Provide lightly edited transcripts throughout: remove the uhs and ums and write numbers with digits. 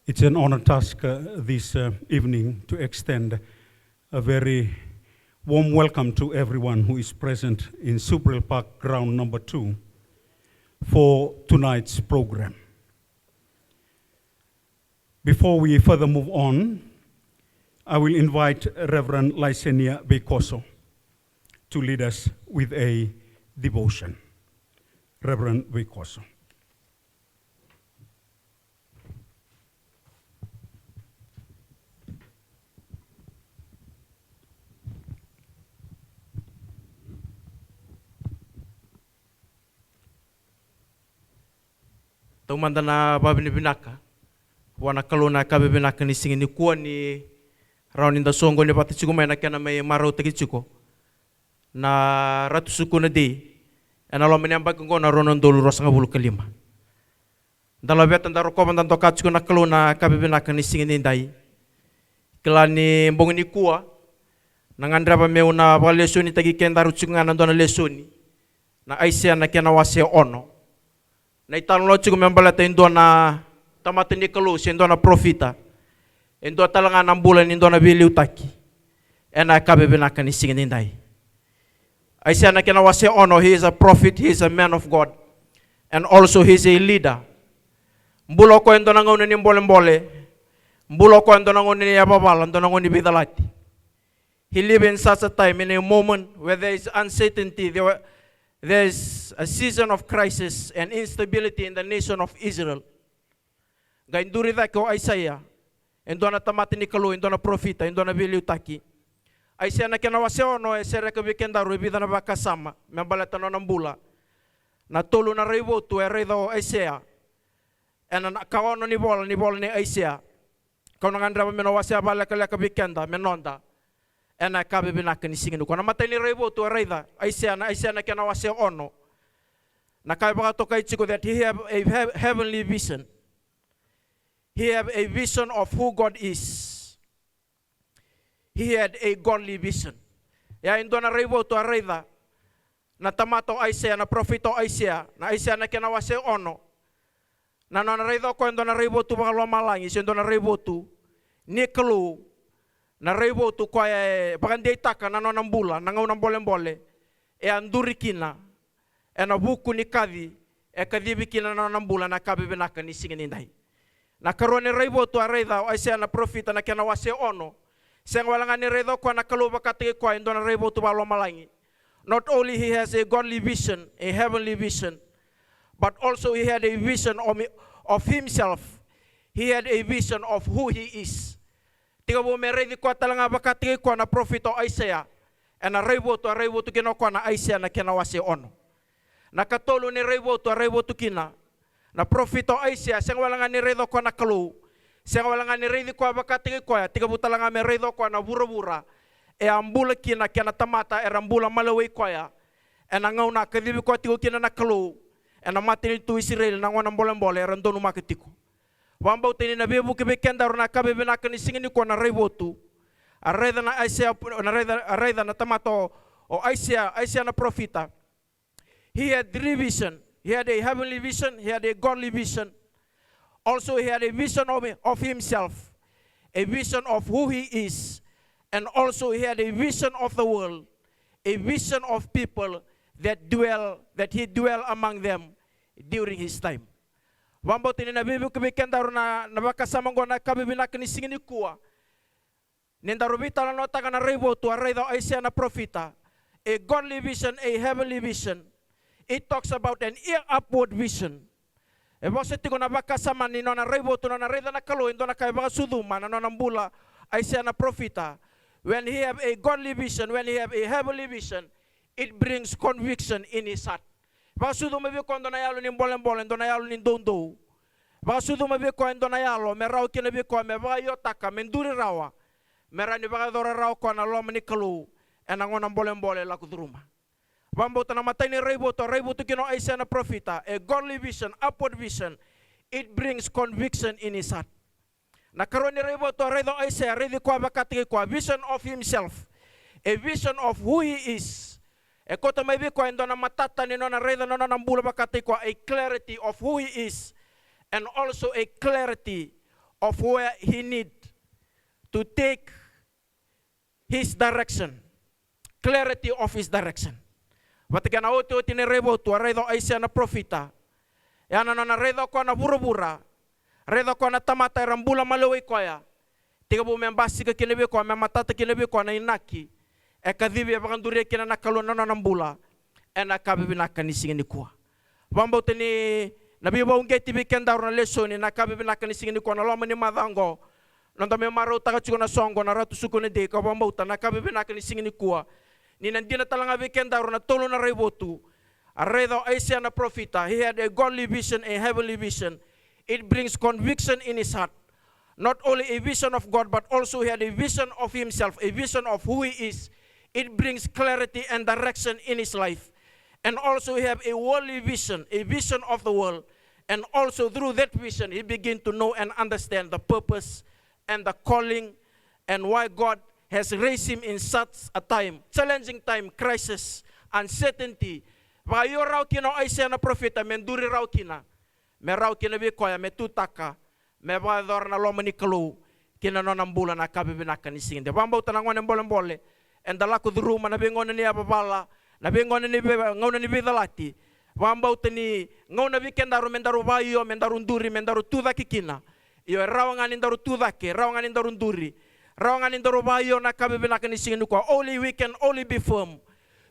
It's an honor task this evening to extend a very warm welcome to everyone who is present in Subriel Park Ground number 2 for tonight's program. Before we further move on, I will invite Reverend Lysenia Bekoso to lead us with a devotion. Reverend Bekoso. Taumanda na babini binaka wana kalona kabe binaka ni singini kuwa ni rauni nda songo ni pati chiko na kena mai maro teki chiko na Ratu Sukuna de ena lo menyamba kengo na ronon dolu rosanga bulu kelima ndalo beta ndaro komanda toka chiko na kalona kabe binaka ni singini ndai kelani mbongi ni kuwa nangandra ba meuna ba lesoni teki kenda ruchiko ngana ndona lesoni na aisia na kena wase ono na italon chiko membalata indona tamata ni kalu indona profita indo talanga nambulan indona bili utaki ena kabe benaka ni singin indai aisia na kena wase ono. He is a prophet, he is a man of God, and also he is a leader. Mbulo ko indona ngone ni mbole mbulo ko indona ngone ni ababala indona ngone bidalati. He live in such a time, in a moment where there is uncertainty. There is a season of crisis and instability in the nation of Israel. Gainduri da ko Isaiah, indona tamati ni kalu, indona profita, indona bili utaki. Isaiah na kena waseo no esere ka bikenda ruibida na bakasama, membalata no nambula. Na tolu na reibo tu eredo Isaiah. Ena kawono ni bola ni Isaiah. Kauna ngandra ba meno wasea bala ka bikenda menonda. Ena kabe binaka ni singinu ko na matay ni reibo tu reida Isaiah na kena wase ono na kabe baka to kay chiko that he have a heavenly vision. He have a vision of who God is. He had a godly vision. Ya indo na reibo tu reida na tamato Isaiah na profito Isaiah na kena wase ono na reida ko indo na reibo tu baka malangi indo na reibo tu ni kelu na reibo tu kwa bagandei taka na nona mbula na ngau mbole e anduri kina e na buku ni kadhi e kadhibi kina na nona mbula na kabe benaka ni singini ndai na karone reibo tu areida Isaiah na profita na kena wase ono seng walanga ni reido kwa na kalu bakati kwa indona reibo tu balo malangi. Not only he has a godly vision, a heavenly vision, but also he had a vision of himself. He had a vision of who he is. Tiga bo meredi kwa talanga bakati kwa na profito Isaiah ena reibo tu kina kwa na Isaiah na kena wase ono na katolo ni reibo tu kina na profito Isaiah seng walanga ni redo kwa na kalu seng walanga ni redi kwa bakati kwa tiga bo talanga meredo kwa na bura e ambula kina tamata era ambula malawi kwa ya ena ngau na kadibi kwa tigo kina na kalu ena matini tu Israel na ngona mbole era ndonu maketiko wambau tini na bebu ke bekenda rona kabe benaka ni singini ko na reibotu areda na Isaiah areda na tamato o Isaiah na profita. He had three vision. He had a heavenly vision, he had a godly vision. Also he had a vision of himself, a vision of who he is, and also he had a vision of the world, a vision of people that he dwell among them during his time. Wambo tini na bibi kubikenda na bakasama ngo na kabibinaka ni singini kuwa nindarubita la nota na reibo tu areda Isaiah na profita, a godly vision, a heavenly vision. It talks about an upward vision. E bose tiko na bakasama ni na reibo tu na reda na kalo indo na kay baka suduma na nambula Isaiah na profita. When he have a godly vision, when he have a heavenly vision, it brings conviction in his heart. Basudo mabi ko ndona yalo ni mbole ndona yalo ni dondo. Basudo mabi ko ndona yalo merao kina bi ko me ba yo taka menduri rawa. Merani ba dora rawa ko na lo mani kalu ena ngona mbole la kudruma. Bambo tana matay ni reibo to kino Isaiah na profita, a godly vision, upward vision. It brings conviction in his heart. Na karon ni reibo to redo Isaiah redi ko bakati ko vision of himself, a vision of who he is. E kota may ko indona matata ni nona reda nona nambula bakati ko a clarity of who he is, and also a clarity of where he need to take his direction, clarity of his direction. Watika na oti ni rebo tu redo aisya na profita. Yana na redo ko na burubura. Redo ko na tamata rambula malaway ko ya. Tiga bu membasi ka kinabi ko, mematata kinabi ko na inaki. E kadhibi abakanduri kina nakalona na nambula. E nakabibi nakanisingin ni kuwa. Wambo tini nabiba ungeti bikenda na lesoni nakabibi nakanisingin ni kuwa na loma ni madhango. Nanda me maro taka chuko na songo na Ratu Sukuna de ka wambo ta nakabibi nakanisingin ni kuwa. Ni nandina talanga bikenda na tolo na rebotu. Redo Asia na profita. He had a godly vision, a heavenly vision. It brings conviction in his heart. Not only a vision of God, but also he had a vision of himself, a vision of who he is. It brings clarity and direction in his life. And also he have a worldly vision, a vision of the world. And also through that vision, he begin to know and understand the purpose and the calling and why God has raised him in such a time, challenging time, crisis, uncertainty. Vayo raw kina Aisha na profeta, menduri raw kina. Me raw kina bikoya, me tutaka. Me vador na loma ni kalu kina no nambula na kabibi na kanising de bambau tanangwan mbole and dalaku dhuruma na bengon ni ababala na bengon ni ngona ni bidalati bambau tani ngona bikendaru mendaru bayo mendaru nduri mendaru tuda kikina iyo rawangan indaru tuda ke rawangan indaru nduri rawangan indaru bayo na kabibi na kanising ni ko only we can only be firm,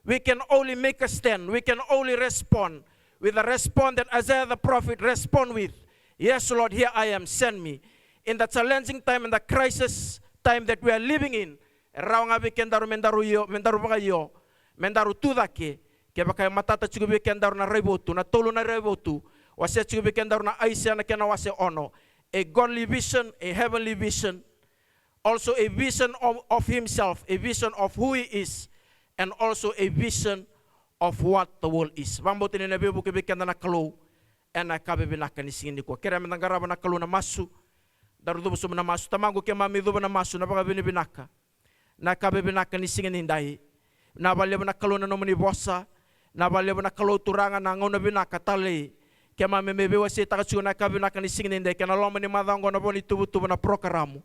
we can only make a stand, we can only respond with the response that Isaiah the prophet respond with. Yes, Lord, here I am, send me. In the challenging time, in the crisis time that we are living in, rawnga bikendaru mendaru yo, mendaru bagayo, mendaru tudake, ke bakay matata chugu bikendaru na rebotu, na tolo na rebotu, wase chugu bikendaru na aisya na kena wase ono. A godly vision, a heavenly vision, also a vision of himself, a vision of who he is, and also a vision of what the world is. Vambotin na bebu ke bikendaru na kalu, ena kabibi na kanisingin ni ko. Kira menangaraba na kalu na masu, darudubo sumo na masu, tamago ke mamidubo na masu, na baka binibinaka, na kabibi na kanisingin hindahi, na balebo na kalu na nomoni bosa, na balebo na kalu turangan na ngona binaka tali, ke mamimebe wasi takatsugo na kabibi na kanisingin hindahi, ke na loma ni madango na boni tubu-tubu na prokaramu,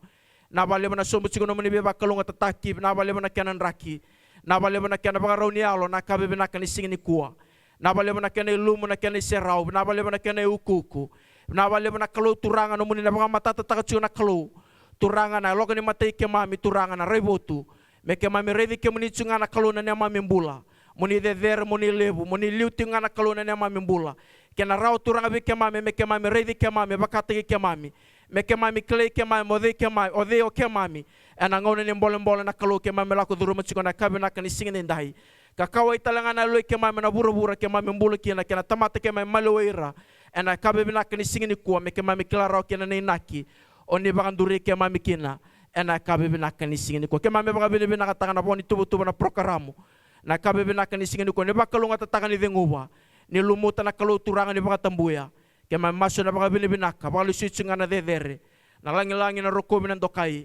na balebo na sumutsugo nomoni beba kalu nga tataki, na balebo na kenan raki, na balebo na kenan baka rauni alo, na kabibi na kanisingin ni kuwa, na balebo na kena ilumu na kena serau, na balebo na kena ukuku, na balebo na kalau turangan umuni na mga matata takatsu na kalau turangan na logo ni matay ke mami turangan na rebotu, me ke mami ready ke muni tsunga na kalau na niya mami mbula, muni der muni lebu, muni liuti nga na kalau na niya mami mbula, kena rau turanga bi ke mami, me ke mami ready ke mami, bakati ke mami, me ke mami klei ke mami, ode ke mami, ode o ke mami, ena ngone ni mbole na kalau ke mami lako duruma tsuko na kabi na kanisingin indahi. Kakaway talangan na loy ke mami na bura-bura ke mami mbula kina kena tamata ke mami malawira ena kabibi na kanisingin ni kuwa me ke mami klaraw kina na inaki oni bakanduri ke mami kina ena kabibi na kanisingin ni kuwa ke mami baka binibi nakatanga na po ni tubo-tubo na prokaramu na kabibi na kanisingin ni kuwa ni baka lunga tataka ni denguwa ni lumuta na kaluturangan ni baka tambuya ke mami maso na baka binibi naka baka lusitsu nga na dedere na langi-langi na rukobi ng dokai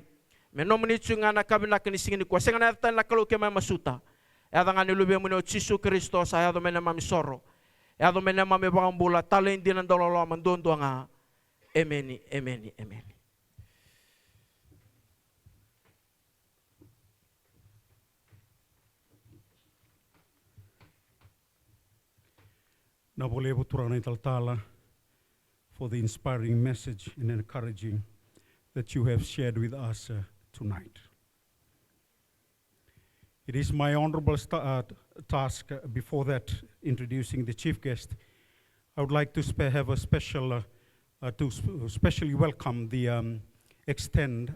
menomunitsu nga na kabibi na kanisingin ni kuwa senga na yatan na kalu ke mami masuta. Eda nga nilubya mo ni Jesu Kristo sa yado men na mami soro. Yado men na mami bangambula tala hindi ng dololo mandondo nga. Amen, amen, amen. Nabolevo turana italtala for the inspiring message and encouraging that you have shared with us tonight. It is my honorable task, before that, introducing the chief guest. I would like to have a special, specially welcome the extend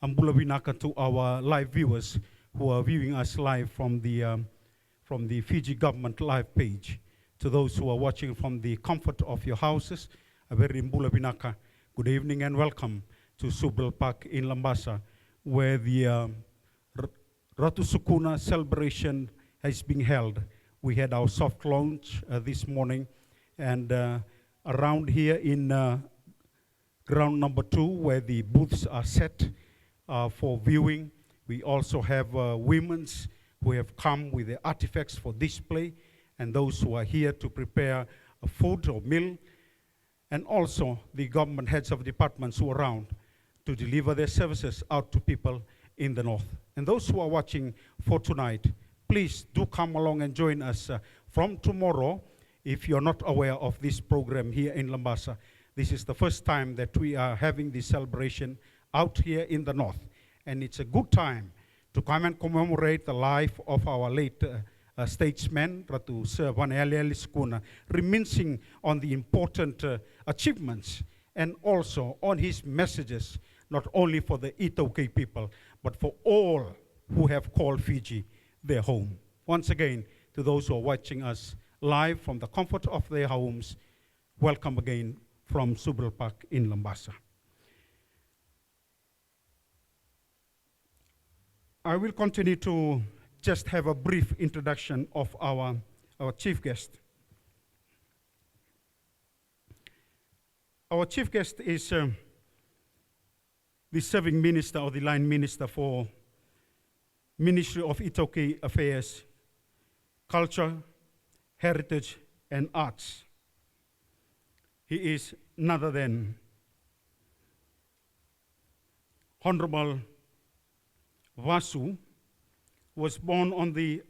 Ambula Binaka to our live viewers who are viewing us live from the Fiji government live page. To those who are watching from the comfort of your houses, a very Mbula Binaka, good evening and welcome to Subral Park in Labasa, where the Ratu Sukuna celebration has been held. We had our soft launch this morning, and around here in ground number 2, where the booths are set for viewing, we also have women's who have come with the artifacts for display, and those who are here to prepare a food or meal, and also the government heads of departments who are around. to deliver their services out to people in the north. And those who are watching for tonight, please do come along and join us from tomorrow. If you're not aware of this program here in Labasa, this is the first time that we are having this celebration out here in the north. And it's a good time to come and commemorate the life of our late statesman, Ratu Sukuna, reminiscing on the important achievements and also on his messages, not only for the iTaukei people, but for all who have called Fiji their home. Once again, to those who are watching us live from the comfort of their homes, welcome again from Subral Park in Labasa. I will continue to just have a brief introduction of our chief guest. Our chief guest is the serving minister or the line minister for Ministry of iTaukei Affairs, Culture, Heritage, and Arts. He is none other than Honorable Vasu, was born on the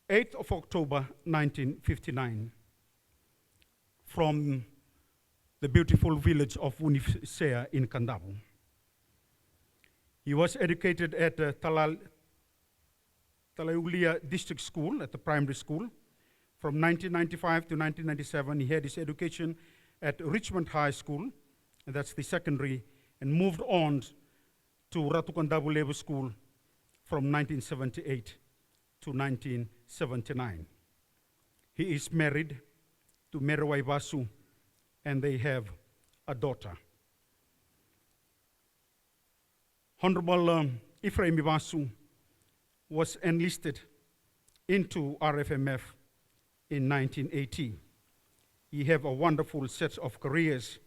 8th of October 1959 from the beautiful village of Unifsea in Kandavu. He was educated at Talaulia District School, at the primary school. From 1995 to 1997, he had his education at Richmond High School, and that's the secondary, and moved on to Ratu Kandavu Labor School from 1978 to 1979. He is married to Ifereimi Vasu, and they have a daughter. Honorable Ifereimi Vasu was enlisted into RFMF in 1980. He have a wonderful set of careers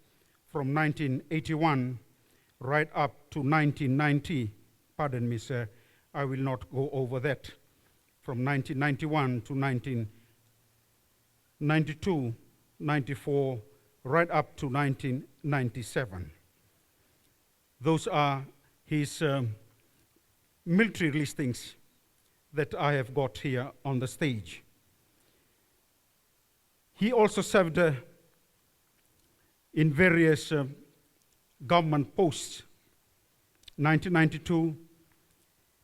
from 1981 right up to 1990. Pardon me, sir, I will not go over that. From 1991 to 1992, 94, right up to 1997. Those are his military listings that I have got here on the stage. He also served in various government posts. 1992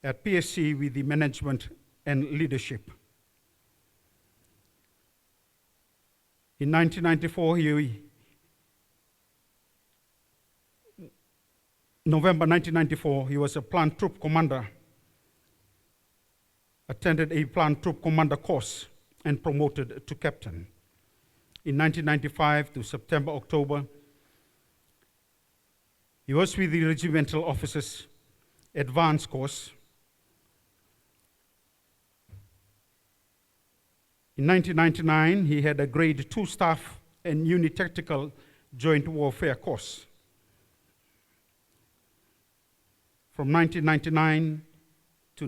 at PSC with the management and leadership. In 1994, November 1994, he was a plant troop commander, attended a plant troop commander course and promoted to captain. In 1995 to September, October, he was with the regimental officers advanced course. In 1999, he had a grade 2 staff and unit tactical joint warfare course. From 1999 to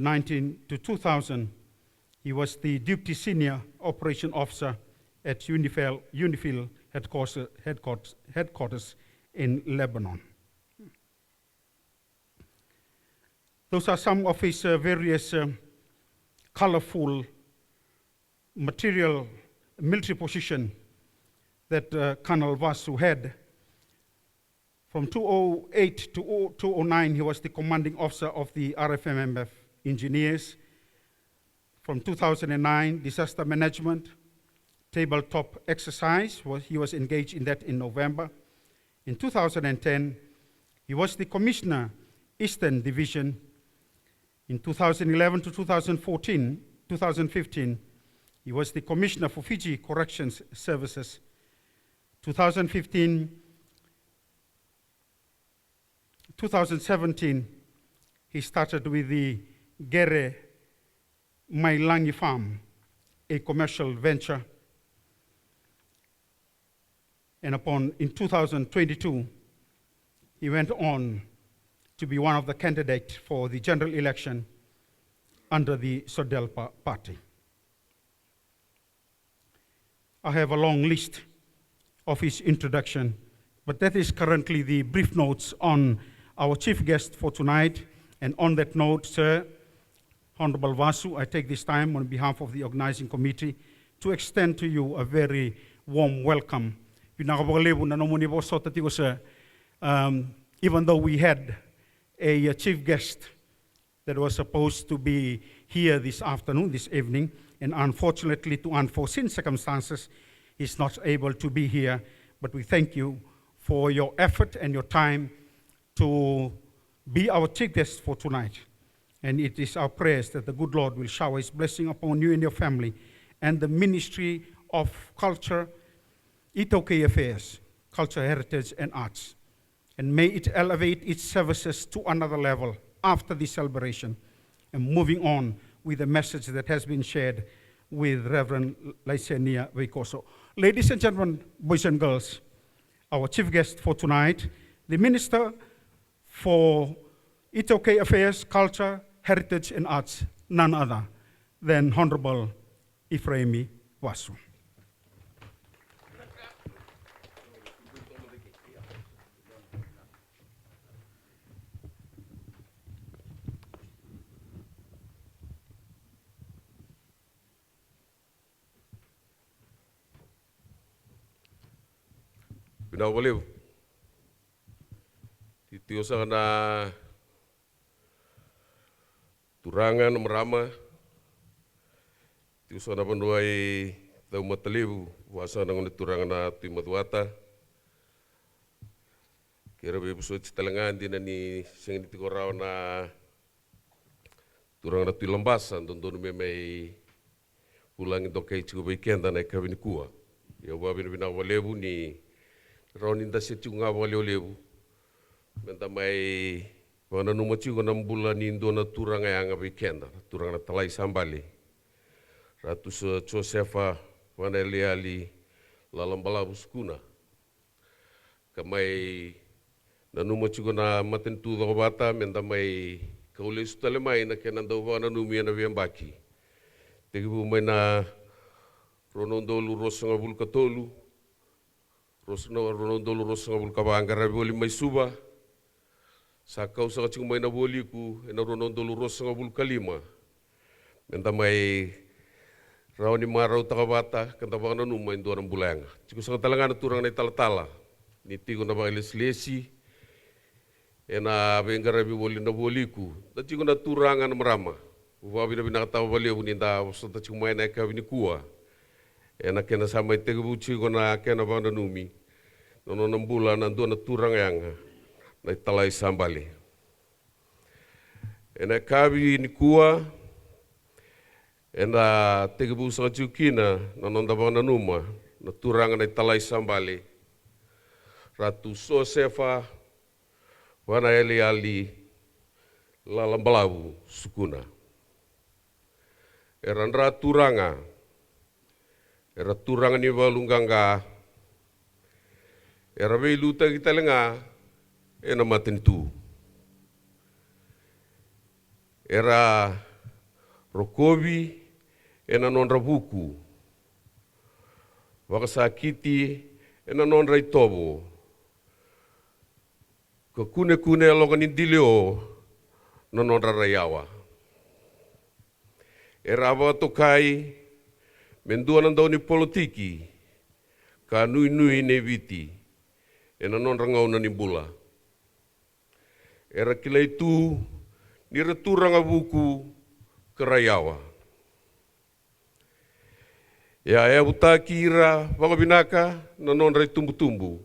2000, he was the deputy senior operation officer at UNIFIL headquarters in Lebanon. Those are some of his various colorful material military position that Colonel Vasu had. From 2008 to 2009, he was the commanding officer of the RFMF engineers. From 2009, disaster management, tabletop exercise, he was engaged in that in November. In 2010, he was the commissioner, Eastern Division. In 2011 to 2015, he was the commissioner for Fiji Corrections Services. 2017, he started with the Gere Mailangi Farm, a commercial venture. And in 2022, he went on to be one of the candidates for the general election under the Sodelpa party. I have a long list of his introduction, but that is currently the brief notes on our chief guest for tonight. And on that note, Sir, Honorable Vasu, I take this time on behalf of the organizing committee to extend to you a very warm welcome. Even though we had a chief guest that was supposed to be here this afternoon, this evening, and unfortunately, to unforeseen circumstances, he's not able to be here. But we thank you for your effort and your time to be our chief guest for tonight. And it is our prayers that the good Lord will shower his blessing upon you and your family and the Ministry of Culture, iTaukei Affairs, Culture, Heritage, and Arts. And may it elevate its services to another level after this celebration and moving on with the message that has been shared with Reverend Laisenia Veikoso. Ladies and gentlemen, boys and girls, our chief guest for tonight, the Minister for iTaukei Affairs, Culture, Heritage, and Arts, none other than Honorable Ifereimi Vasu. Pinawaliw. Titiusa na turangan marama. Tiusa na panuay tau mataliw wasa nang turangan na timadwata. Kira bebusuit talangan din ni sing tikoraw na turangan na Labasa doon may pulang ito kay weekend na kami kuha. Ya wabin pinawaliw ni Rauninda setunga waleolebu. Menta mai wana numaciu na bulan indo na turanga yang weekend, turanga talai sambali. Ratu Sukuna wana liali Labasa Sukuna. Kamai na numaciu na matentu do bata menta mai kaule sutale mai na kenanda wana numia na viambaki. Tegibu mai na ronondolu rosanga bulkatolu. Ronondolo rosanga bulkabanga boli mai suba. Sakau sa kacing mai na boli ku ena ronondolo rosanga bulkalima. Menta mai raoni marau takabata kanta bangana numa indo orang bulanga. Ciku sa talangana turang na talatala. Nitigo na bang lesi ena bengara boli na boli ku. Da ciku na turangan marama. Uwabi na binakatawa bali uninda wasata ciku mai na eka binikua. Ena kena sama itegubuci kona kena bang numi, nono 6 bulan nandu na turang yang na talai sambali. Ena kabi ni kua, ena tegubu sa jukina nono bang numa na turang na talai sambali. Ratu wana ali Labasa Sukuna. Eran turanga. Era turang ni walunganga, era luta kita lenga, ena matentu. Era rokobi, ena non rabuku. Wakasakiti, ena non raitobo. Kune alogan indilio, non rayawa. Era iTaukei mendua nang daw ni politiki, ka nui ne viti, ena non rangau na ni bula. Era kila itu, ni returang abuku kerayawa. Ya buta kira, wangabinaka, na non rai tumbu-tumbu.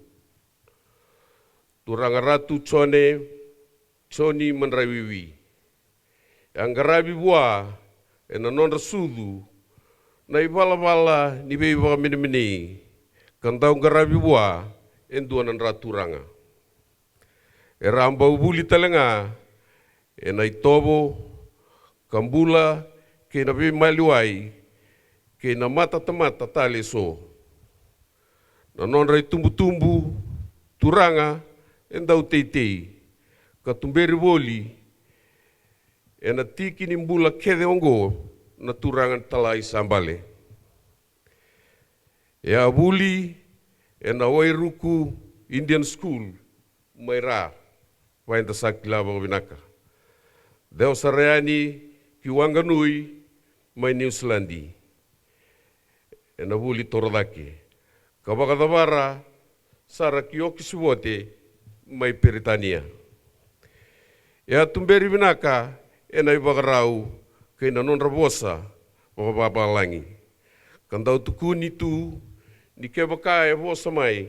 Turang ratu Choni manraiwiwi. Yang garabi buah, ena non rasudu, na ibala ni beiba mini kantau garabi bua enduan raturanga. Era ambau buli talenga ena itobo kambula ke na be maliwai ke na mata tamata tale so. Na non rai tumbu turanga endau teitei katumberi boli ena tiki nimbula kede ongo na turangan talai sambale. Ya buli ena wairuku Indian School maira wainda sakilava vinaka. Deo sareani ki wanganui mai New Zealandi. E na vuli torodake. Kavakadavara sara ki oki sivote mai Peritania. E atumberi vinaka e na ivagarau kei na nonra vosa wakababalangi. Kandau tukuni tu ni kevaka e vosa mai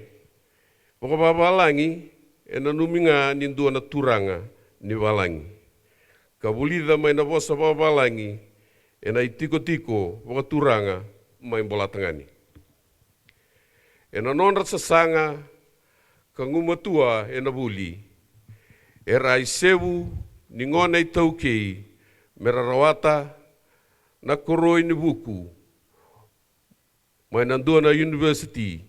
wakababalangi e na numinga nindua na turanga ni valangi. Kavulida mai na vosa wakababalangi e na itiko-tiko wakaturanga mai mbolatangani. E na nonra sasanga ka ngumatua e na vuli. E rai sevu ni ngona iTaukei me rarawata na koroi ni buku mai nandua na university.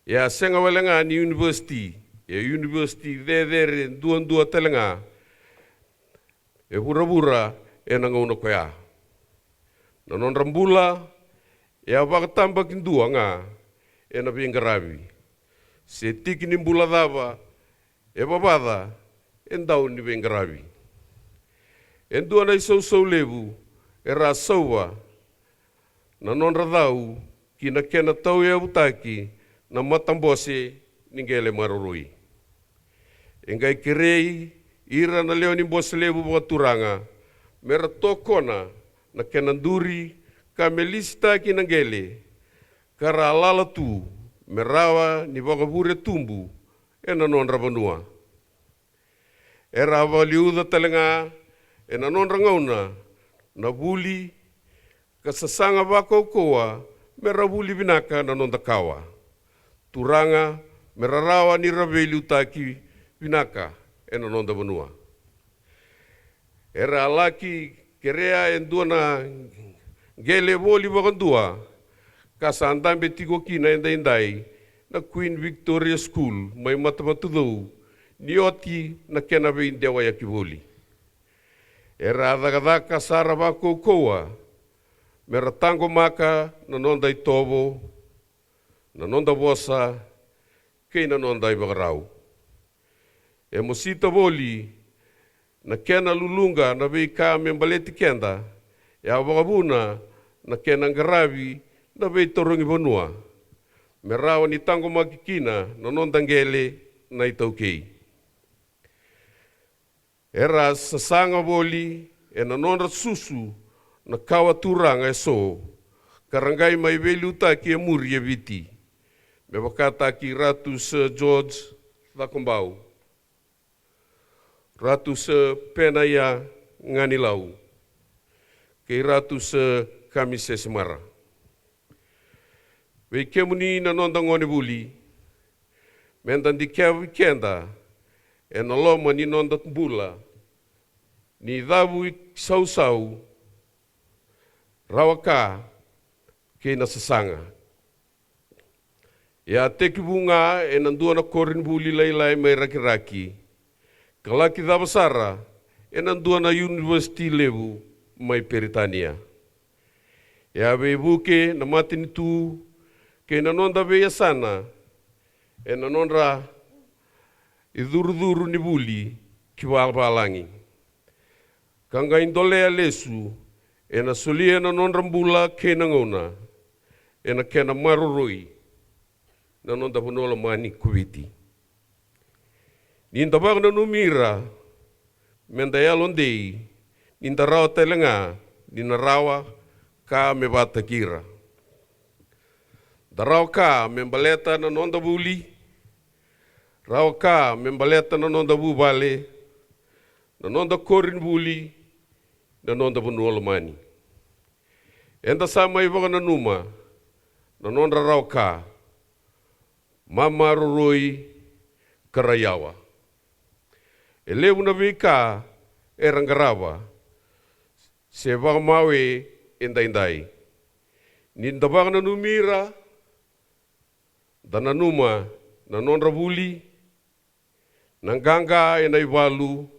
E a senga walenga ni university. E university dhe dua telenga. E hura e na ngauna koea. Na non rambula e a wakatamba kindua nga e na vingaravi. Se tiki ni mbula dava e babada e ndau ni vingaravi. E ndua na isau levu e ra saua na non radau ki na kena tau e utaki na matambose ningele maroroi. E ngai kirei ira na leo ni mbose levu wakaturanga mera tokona na kena nduri ka melista ki nangele kara alala tu merawa ni wakavure tumbu e na non ravanua. E rawa liuda talenga e na non rangauna na vuli kasasanga wakaukoa mera vuli vinaka na non takawa. Turanga mera rawa ni raveli utaki vinaka e na non vanua. E alaki kerea e ndua na gele voli wakandua kasa andambe tiko kina indai na Queen Victoria School mai matamatudou ni oti na kena veindewa ya kivoli. E radhagadhaka sara wakoukoa mera tango maka na nonda itovo, na nonda vosa, kei na nonda iwagarau. E mosita voli na kena lulunga na vei ka membaleti kenda, e a wakabuna na kena ngaravi na vei torongi vanua. Merawa ni tango makikina na nonda ngele na iTaukei. Era sasanga voli e na nonda susu na kawa turanga e so, karangai mai veli utaki e muri e viti. Me wakata ki Ratu Sir George Thakombau. Ratu Sir Penaya Nganilau. Kei Ratu Sir Kamise Semara. Vei kemuni na nonda ngone vuli, mendan di kia wikenda, e na loma ni nonda mbula, ni dhavu sau-sau, rawaka kei na sasanga. E a teki bunga e nandua na korin buli lailai mai raki-raki. Kalaki Labasa e nandua na university levu mai Peritania. E a veivuke na matini tu kei na nonda veia sana e na nonda i duru ni buli ki walangi. Kanga indolea lesu e na solia na nonda mbula kei na ngona e na kena maroroi na nonda punola mani kuviti. Ninda wak na numira menda yalondei ninda rawa telenga nina rawa ka me bata kira. Da rawa ka membaleta na nonda buli, rawa ka membaleta na nonda bubale, na nonda korin buli, na nonda punola mani. Enda sama iwaka na numa, na nonda rawa ka, mama roroi karayawa. E lewu na vika e rangarawa, se waka mawe indai. Ninda waka na numira, da na numa na nonda buli, na ganga e na iwalu,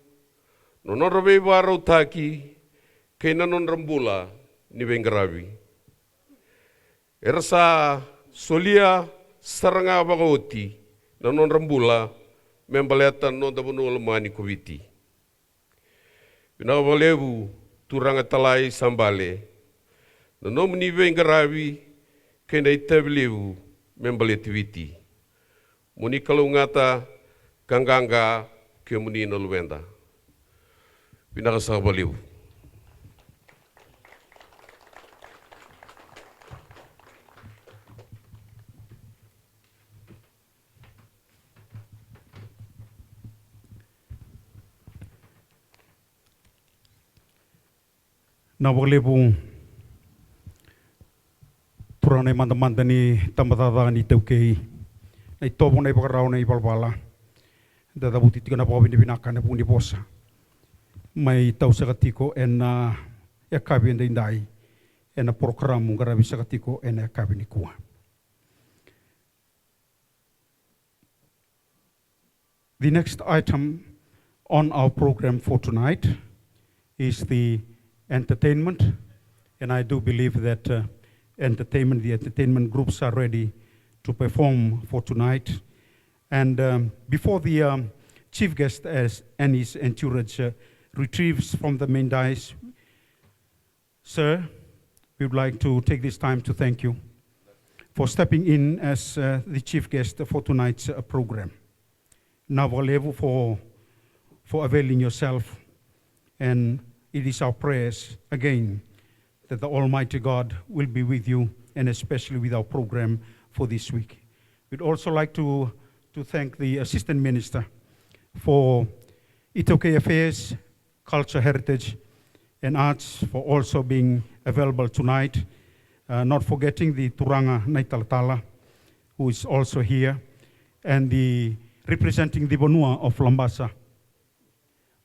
no nonda vei wara utaki, kei na nonda mbula ni vengaravi. E rasa solia saranga waka oti, na nonda mbula membaleta no da bono lamani koviti. Pinawalevu turanga talai sambale. No nomni vengaravi kena itavlevu membaletiviti. Muni kalungata kanganga ke muni no luenda. Pinakasabalevu. Na walevu turane manda ni tamatata ni iTaukei. Nei topo nei pakarau nei balbala. Da buti tika na pawi ni binaka na puni posa. Mai tau sakatiko ena ya kabi ndai ndai. Ena programu ngarabi sakatiko ena ya kabi ni kua. The next item on our program for tonight is the entertainment, and I do believe that the entertainment groups are ready to perform for tonight. And before the chief guest and his entourage retrieves from the main dais, sir, we would like to take this time to thank you for stepping in as the chief guest for tonight's program. Navalevu for availing yourself, and it is our prayers again that the Almighty God will be with you, and especially with our program for this week. We'd also like to thank the Assistant Minister for iTaukei Affairs, Culture, Heritage, and Arts for also being available tonight. Not forgetting the Turanga Naitalatala, who is also here, and the representing the Bonua of Labasa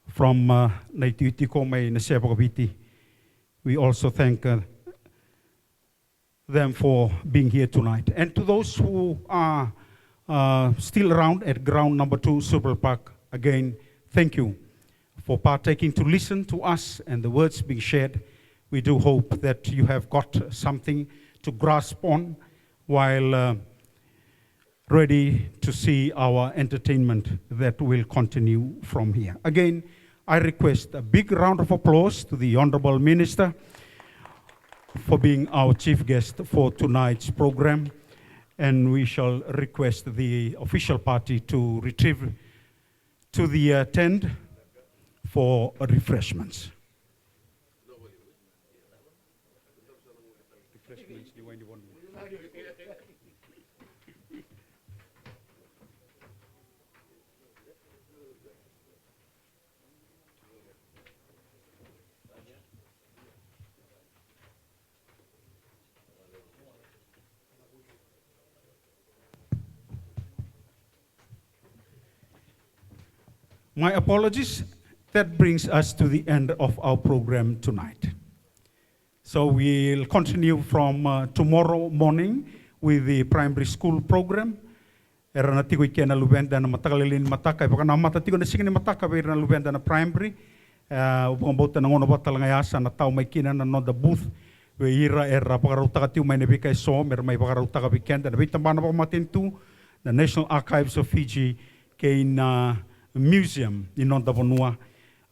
from Naitiutiko Mai Nasebogaviti. We also thank them for being here tonight. And to those who are still around at ground number 2, Super Park, again, thank you for partaking to listen to us and the words being shared. We do hope that you have got something to grasp on while ready to see our entertainment that will continue from here. Again, I request a big round of applause to the Honorable Minister for being our chief guest for tonight's program. And we shall request the official party to retrieve to the tent for refreshments. My apologies. That brings us to the end of our program tonight. So we'll continue from tomorrow morning with the primary school program. Erana tiko ikena lubenda na matakalilin mataka. Baka na mata tiko na sige ni mataka ba erana lubenda na primary. Upang bauta na ngono bata lang ayasa na tao may kina na the booth. We ira era pakarauta tiu may nabikay so mer may pakarauta ka weekend na bitambana pa matintu the National Archives of Fiji kay na museum in Nonda Bonua.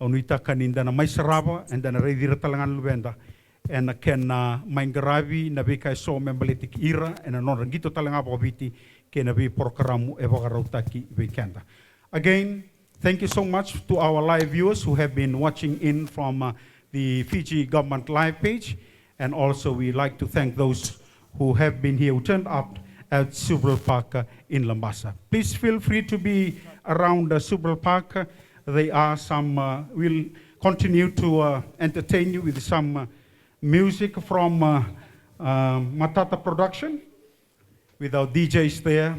Onuita kaninda na may saraba and na reidira talangan lubenda. And ken maingaravi na bikay so membalitik ira and non gito talanga pabiti ke na bi porkaramu e pakarauta weekend. Again, thank you so much to our live viewers who have been watching in from the Fiji government live page. And also we like to thank those who have been here, who turned up at Subral Park in Labasa. Please feel free to be around Subral Park. They are some, we'll continue to entertain you with some music from Matata Production with our DJs there.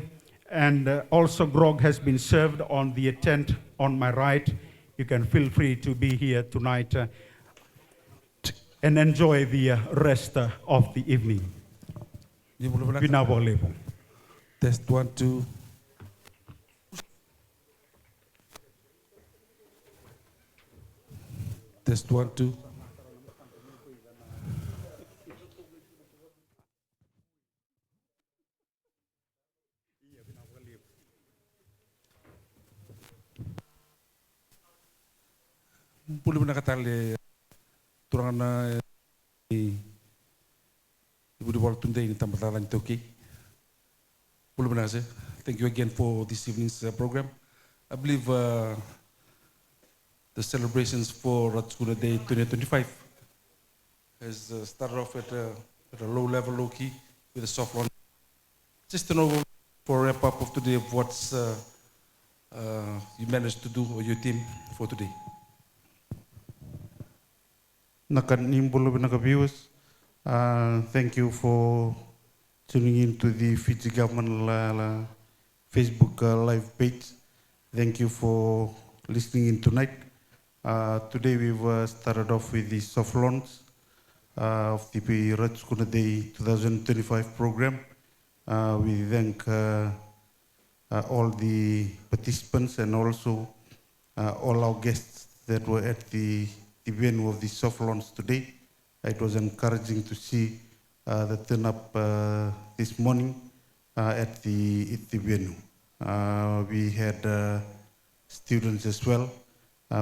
And also grog has been served on the tent on my right. You can feel free to be here tonight and enjoy the rest of the evening. Test 1, 2. Test 1, 2. Puli nakatali turana ibu diwal tunde ini tambatalan iTaukei. Puli nakase. Thank you again for this evening's program. I believe the celebrations for Ratu Sukuna Day 2025 has started off at a low level, low key, with a soft launch. Just an overview for a wrap up of today of what's you managed to do or your team for today. Naka viewers, thank you for tuning in to the Fiji government Facebook live page. Thank you for listening in tonight. Today we've started off with the soft launch of the Ratu Sukuna Day 2025 program. We thank all the participants and also all our guests that were at the venue of the soft launch today. It was encouraging to see the turn up this morning at the venue. We had students as well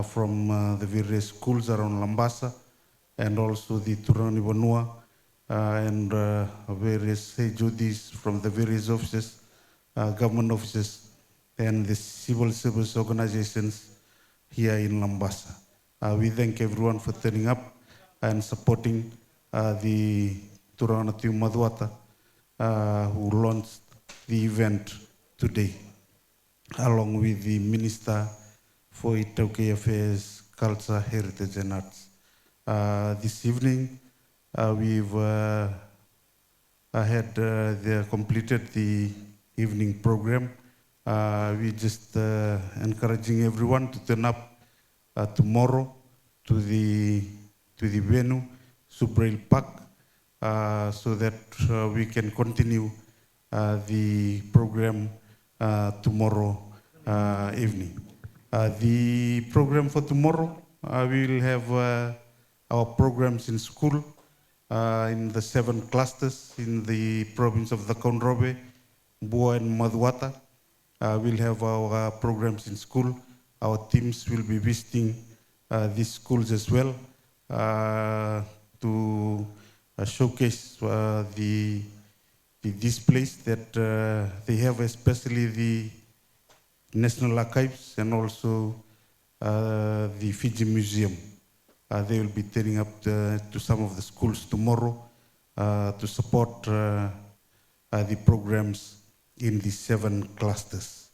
from the various schools around Labasa and also the Turani Vanua and various Judis from the various offices, government offices and the civil service organizations here in Labasa. We thank everyone for turning up and supporting the Turana Tiu Maduata who launched the event today, along with the Minister for iTaukei Affairs, Culture, Heritage and Arts. This evening, we've completed the evening program. We just encouraging everyone to turn up tomorrow to the venue, Subrail Park, so that we can continue the program tomorrow evening. The program for tomorrow, we will have our programs in school, in the 7 clusters in the province of the Konrobe, Bua and Maduata. We'll have our programs in school. Our teams will be visiting these schools as well to showcase the displays that they have, especially the National Archives and also the Fiji Museum. They will be turning up to some of the schools tomorrow to support the programs in the 7 clusters.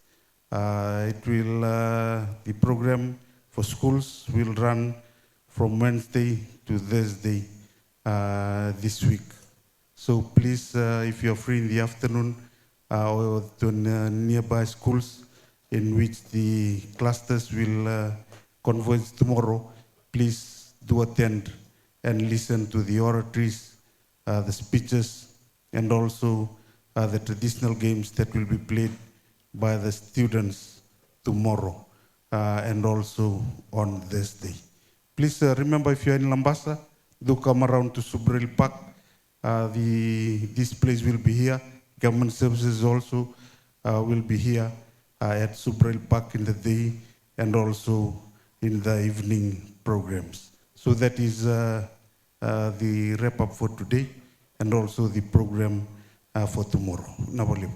The program for schools will run from Wednesday to Thursday this week. So please, if you're free in the afternoon or to nearby schools in which the clusters will converge tomorrow, please do attend and listen to the oratories, the speeches, and also the traditional games that will be played by the students tomorrow and also on Thursday. Please remember, if you're in Labasa, do come around to Subrail Park. The displays will be here. Government services also will be here at Subrail Park in the day and also in the evening programs. So that is the wrap up for today and also the program for tomorrow. Nabaliu.